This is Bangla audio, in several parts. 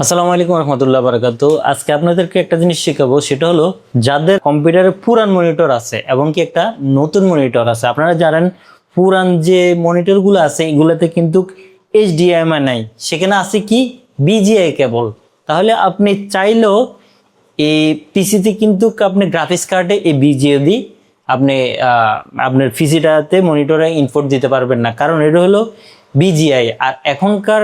আসসালামু আলাইকুম রহমতুল্লাহ বারাকাতু। আজকে আপনাদেরকে একটা জিনিস শেখাবো, সেটা হলো যাদের কম্পিউটারে পুরান মনিটর আছে এবং কি একটা নতুন মনিটর আছে। আপনারা জানেন পুরান যে মনিটরগুলো আছে এগুলোতে কিন্তু এইচডিএমআই নাই, সেখানে আছে কি বিজিএ কেবল। তাহলে আপনি চাইলেও এই পিসিতে কিন্তু আপনি গ্রাফিক্স কার্ডে এই বিজিএ দিয়ে আপনি আপনার পিসিটাতে মনিটরে ইনপুট দিতে পারবেন না, কারণ এটা হলো বিজিআই। আর এখনকার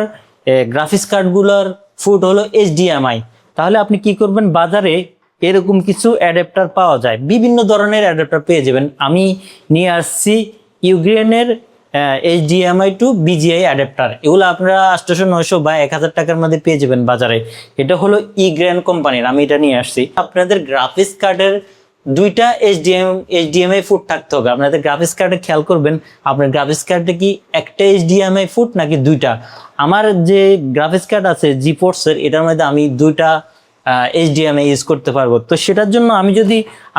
গ্রাফিক্স কার্ডগুলোর ফুট হলো এইচডিএমআই। তাহলে আপনি কি করবেন, বাজারে এরকম কিছু অ্যাডাপ্টার পাওয়া যায়, বিভিন্ন ধরনের অ্যাডাপ্টার পেয়ে যাবেন। আমি নিয়ে আসছি ইউগ্রেনের এইচডিএমআই টু বিজিআই অ্যাডাপ্টার। এগুলো আপনারা 800-900 বা 1000 টাকার মধ্যে পেয়ে যাবেন বাজারে। এটা হলো ইগ্রেন কোম্পানির, আমি এটা নিয়ে আসছি। আপনাদের গ্রাফিক্স কার্ডের দুইটা এইচডিএমআই ফুট থাকতে হবে। আপনাদের গ্রাফিক্স কার্ডে খেয়াল করবেন আপনার গ্রাফিক্স কার্ডে কি একটা এইচডিএমআই ফুট নাকি দুইটা। আমার যে গ্রাফিক্স কার্ড আছে জিফোর্সের, এটার মধ্যে আমি দুইটা এইচডিএমআই ইউজ করতে পারবো। তো সেটার জন্য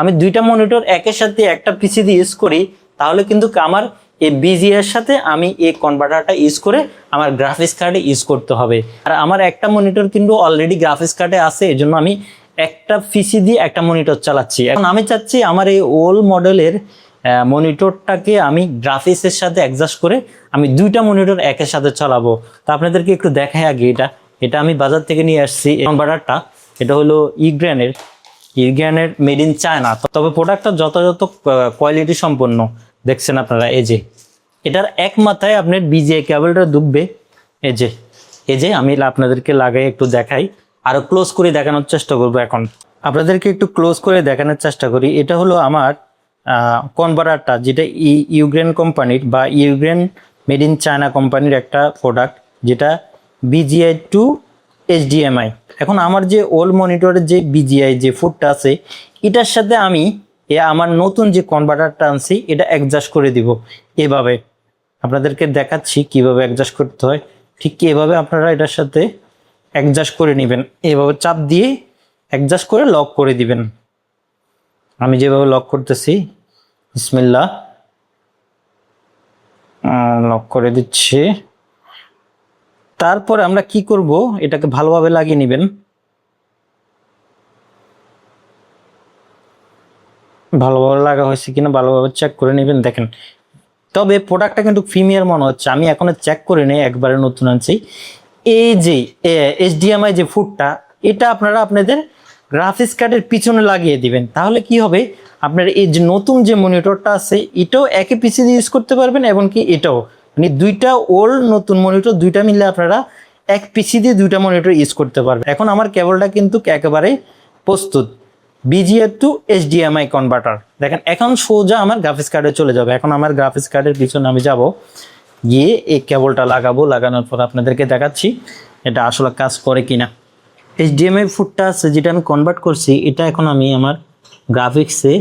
আমি দুইটা মনিটর একের সাথে একটা পিসি দিয়ে ইউজ করি, তাহলে কিন্তু আমার এই বিজিএর সাথে আমি এই কনভার্টারটা ইউজ করে আমার গ্রাফিক্স কার্ডে ইউজ করতে হবে। আর আমার একটা মনিটর কিন্তু অলরেডি গ্রাফিক্স কার্ডে আছে, এই জন্য আমি একটা পিসি দিয়ে একটা মনিটর চালাচ্ছি। এখন আমি চাচ্ছি আমার এই ওল্ড মডেলের মনিটরটাকে আমি গ্রাফিক্সের সাথে অ্যাডজাস্ট করে আমি দুইটা মনিটর একের সাথে চালাবো। তো আপনাদেরকে একটু দেখাই আগে। এটা আমি বাজার থেকে নিয়ে আসছি কনভার্টারটা। এটা হলো ইগ্রেনের মেড ইন চায়না। তবে প্রোডাক্টটা যথাযথ কোয়ালিটি সম্পন্ন। দেখছেন আপনারা, এই যে এটার এক মাথায় আপনার বিজিএ কেবলটা ঢুকবে। এই যে আমি আপনাদেরকে লাগাই একটু দেখাই, আরো ক্লোজ করে দেখানোর চেষ্টা করবো। এখন আপনাদেরকে একটু ক্লোজ করে দেখানোর চেষ্টা করি। এটা হলো আমার কনভার্টারটা, যেটা ইউগ্রেন কোম্পানির বা ইউগ্রেন মেড ইন চায়না কোম্পানির একটা প্রোডাক্ট, যেটা বিজিআই টু এইচডিএমআই। এখন আমার যে ওল্ড মনিটরের যে বিজিআই যে ফুটটা আছে, এটার সাথে আমি আমার নতুন যে কনভার্টারটা আনছি এটা অ্যাডজাস্ট করে দিব। এভাবে আপনাদেরকে দেখাচ্ছি কিভাবে অ্যাডজাস্ট করতে হয়। ঠিক এভাবে আপনারা এটার সাথে অ্যাডজাস্ট করে নেবেন, এভাবে চাপ দিয়ে অ্যাডজাস্ট করে লক করে দিবেন। আমি যেভাবে লক করতেছি, বিসমিল্লাহ, লক করে দিচ্ছি। তারপর আমরা কি করব, এটাকে ভালোভাবে লাগিয়ে নেবেন। ভালোভাবে লাগা হয়েছে কিনা ভালোভাবে চেক করে নেবেন। দেখেন, তবে প্রোডাক্টটা কিন্তু প্রিমিয়ার মনে হচ্ছে। আমি এখনো চেক করে নেই, একবারে নতুন আনছি। এই যে এইচডিএমআই যে ফুটটা, এটা আপনারা আপনাদের গ্রাফিক্স কার্ডের পিছনে লাগিয়ে দিবেন। তাহলে কি হবে, আপনার এই যে নতুন যে মনিটরটা আছে এটাও একই পিসি দিয়ে ইউজ করতে পারবেন, এবং কি এটাও, মানে দুইটা ওল্ড নতুন মনিটর দুইটা মিলে আপনারা এক পিসি দিয়ে দুইটা মনিটর ইউজ করতে পারবেন। এখন আমার কেবলটা কিন্তু একেবারে প্রস্তুত, বিজিএ টু এইচডিএমআই কনভার্টার। দেখেন এখন সোজা আমার গ্রাফিক্স কার্ডে চলে যাবে। এখন আমার গ্রাফিক্স কার্ডের পিছনে আমি যাব, গিয়ে এই কেবলটা লাগাবো। লাগানোর পর আপনাদেরকে দেখাচ্ছি এটা আসলে কাজ করে কিনা। এইচডিএমআই ফুটটা আছে যেটা আমি কনভার্ট করছি, এটা এখন আমি আমার গ্রাফিক্সে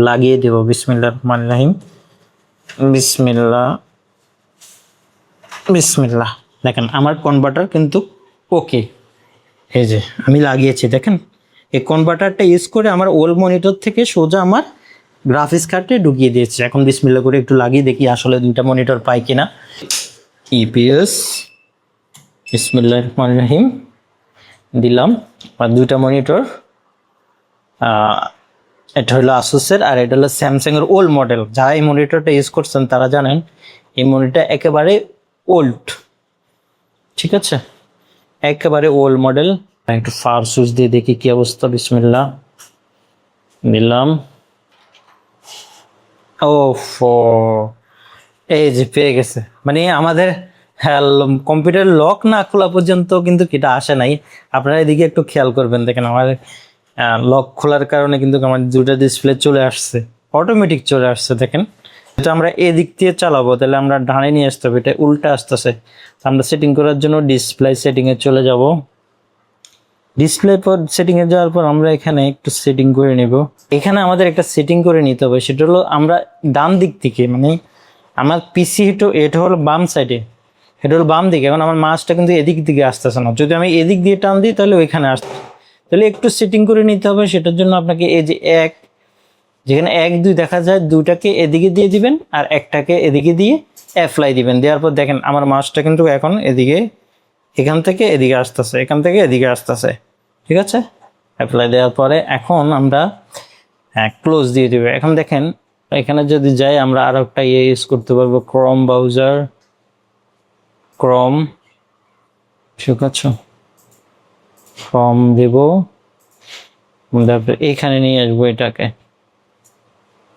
লাগিয়ে দেব। বিসমিল্লাহির রহমানির রহিম, বিসমিল্লাহ। দেখেন আমার কনভার্টার কিন্তু ওকে, এই যে আমি লাগিয়েছি। দেখেন এই কনভার্টারটা ইউজ করে আমার ওল্ড মনিটর থেকে সোজা আমার গ্রাফিক্স কার্ডে ঢুকিয়ে দিয়েছে। এখন বিসমিল্লাহ করে একটু লাগিয়ে দেখি আসলে দুইটা মনিটর পাই কিনা। ইপিএস, বিসমিল্লাহির রহমানির রহিম দিলাম। আর দুইটা মনিটর, এটা হলো আসুসের আর এটা হলো স্যামসাং এর ওল্ড মডেল। যারা এই মনিটরটা ইউজ করছেন তারা জানেন এই মনিটর একেবারে ওল্ড, ঠিক আছে, একেবারে ওল্ড মডেল। একটু ফার সুইচ দিয়ে দেখি কি অবস্থা। বিসমিল্লাহ দিলাম। ও এই যে পেয়ে গেছে, মানে আমাদের কম্পিউটার লক না খোলা পর্যন্ত কিন্তু এটা আসে নাই। আপনারা এদিকে একটু খেয়াল করবেন। দেখেন আমার লক খোলার কারণে কিন্তু আমার দুটো ডিসপ্লে চলে আসছে, অটোমেটিক চলে আসছে। দেখেন এটা আমরা এদিক দিয়ে চালাবো, তাহলে আমরা ডানে নিয়ে আসতে হবে, এটা উল্টা আসতেছে। আমরা সেটিং করার জন্য ডিসপ্লে সেটিংয়ে চলে যাব। ডিসপ্লে পর সেটিংয়ে যাওয়ার পর আমরা এখানে একটু সেটিং করে নেব। এখানে আমাদের একটা সেটিং করে নিতে হবে, সেটা হলো আমরা ডান দিক থেকে, মানে আমার পিসি এটা হলো বাম সাইডে, এটা হলো বাম দিকে। এখন আমার মাউসটা কিন্তু এদিক দিকে আসতেছে না, যদি আমি এদিক দিয়ে টান দিই তাহলে ওইখানে আসতে, তাহলে একটু সেটিং করে নিতে হবে। সেটার জন্য আপনাকে এই যে যেখানে 1 2 দেখা যায়, দুটাকে এদিকে দিয়ে দিবেন আর একটাকে এদিকে দিয়ে অ্যাপ্লাই দিবেন। দেওয়ার পর দেখেন আমার মাউসটা কিন্তু এখন এদিকে এখান থেকে এদিকে আসতেছে, এখান থেকে এদিকে আসতেছে, ঠিক আছে। অ্যাপ্লাই দেওয়ার পরে এখন আমরা ক্লোজ দিয়ে দিব। এখন দেখেন এখানে যদি যাই আমরা আরো একটা ইউজ করতে পারবো, ক্রোম ব্রাউজার, ক্রোম, ঠিক আছে, ক্রোম দেব, তারপরে এখানে নিয়ে আসবো এটাকে।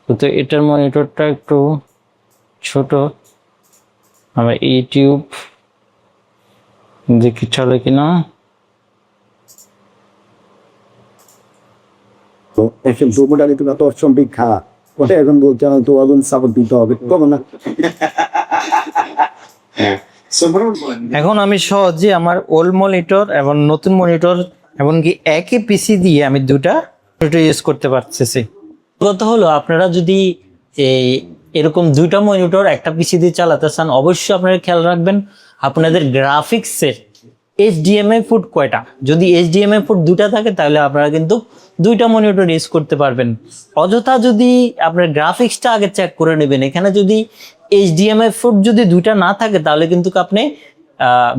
তো এটার মনিটরটা একটু ছোট, আমরা ইউটিউব দেখি চলে কিনা। ওটা এখন বলতে আমার তো সাপোর্ট দিতে হবে, কখন না। এখন আমি সহজে আমার ওল্ড মনিটর এবং নতুন মনিটর এমনকি একই পিসি দিয়ে আমি দুটা ইউজ করতে পারতেছি। কথা হলো আপনারা যদি এরকম দুইটা মনিটর একটা পিসি দিয়ে চালাতে চান, অবশ্যই আপনারা খেয়াল রাখবেন আপনাদের গ্রাফিক্সের HDMI পোর্ট কয়টা। যদি HDMI পোর্ট দুটা থাকে তাহলে আপনারা কিন্তু দুইটা মনিটর ইউজ করতে পারবেন। অযথা যদি আপনার গ্রাফিক্সটা আগে চেক করে নেবেন, এখানে যদি HDMI পোর্ট যদি দুইটা না থাকে তাহলে কিন্তু আপনি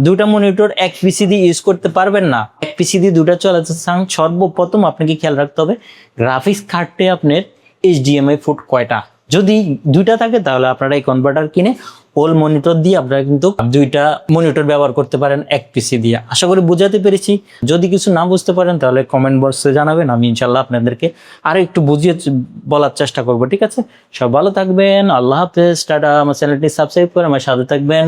দুইটা মনিটর এক পিসি দিয়ে ইউজ করতে পারবেন না। এক পিসি দিয়ে দুটা চালাতে চান, সর্বপ্রথম আপনাকে খেয়াল রাখতে হবে গ্রাফিক্স কার্ডে আপনার HDMI পোর্ট কয়টা। যদি দুইটা থাকে তাহলে আপনারা এই কনভার্টার কিনে ওল মনিটর দিয়ে আপনারা কিন্তু দুইটা মনিটর ব্যবহার করতে পারেন এক পিসি দিয়ে। আশা করি বোঝাতে পেরেছি। যদি কিছু না বুঝতে পারেন তাহলে কমেন্ট বক্সে জানাবেন, আমি ইনশাল্লাহ আপনাদেরকে আরো একটু বুঝিয়ে বলার চেষ্টা করব, ঠিক আছে। সব ভালো থাকবেন, আল্লাহ হাফেজ, টাটা। আমার চ্যানেলটি সাবস্ক্রাইব করে আমার সাথে থাকবেন।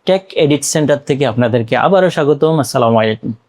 টেক এডিট সেন্টার থেকে আপনাদেরকে আবারও স্বাগতম। আসসালামু আলাইকুম।